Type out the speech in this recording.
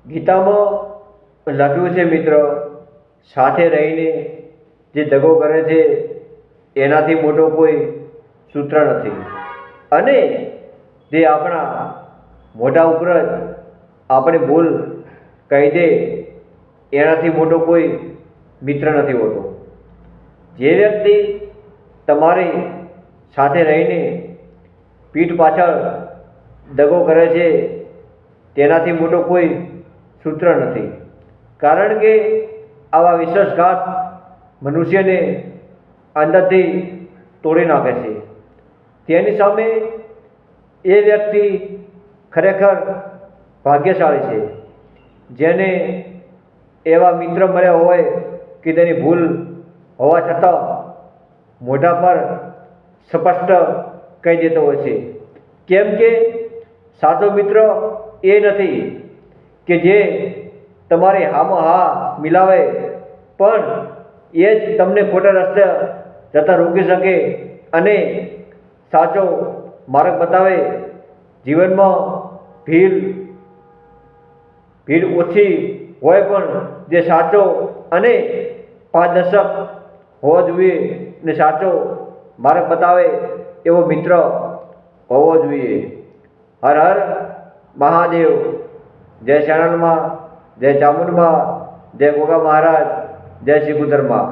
ગીતામાં લખ્યું છે મિત્ર, સાથે રહીને જે દગો કરે છે એનાથી મોટો કોઈ સૂત્ર નથી, અને જે આપણા મોઢા ઉપર જ આપણે ભૂલ કહી દે એનાથી મોટો કોઈ મિત્ર નથી હોતો. જે વ્યક્તિ તમારી સાથે રહીને પીઠ પાછળ દગો કરે છે તેનાથી મોટો કોઈ સૂત્ર નથી, કારણ કે આવા વિશ્વાસઘાત મનુષ્યને અંદરથી તોડી નાખે છે. તેની સામે એ વ્યક્તિ ખરેખર ભાગ્યશાળી છે, જેને એવા મિત્ર મળ્યા હોય કે તેની ભૂલ હોવા છતાં મોઢા પર સ્પષ્ટ કહી દેતો હોય છે. કેમ કે સાચો મિત્ર એ નથી કે જે તમારી હામાં હા મિલાવે, પણ એ જ તમને ખોટા રસ્તે જતા રોકી શકે અને સાચો માર્ગ બતાવે. જીવનમાં ભીડ ઓછી હોય પણ જે સાચો અને પારદર્શક હોવો જોઈએ ને સાચો માર્ગ બતાવે એવો મિત્ર હોવો જોઈએ. હર હર મહાદેવ. જય શાણલમાં, જય ચામુંડમાં, જય ગોગા મહારાજ, જય શ્રી ગુદરમાં.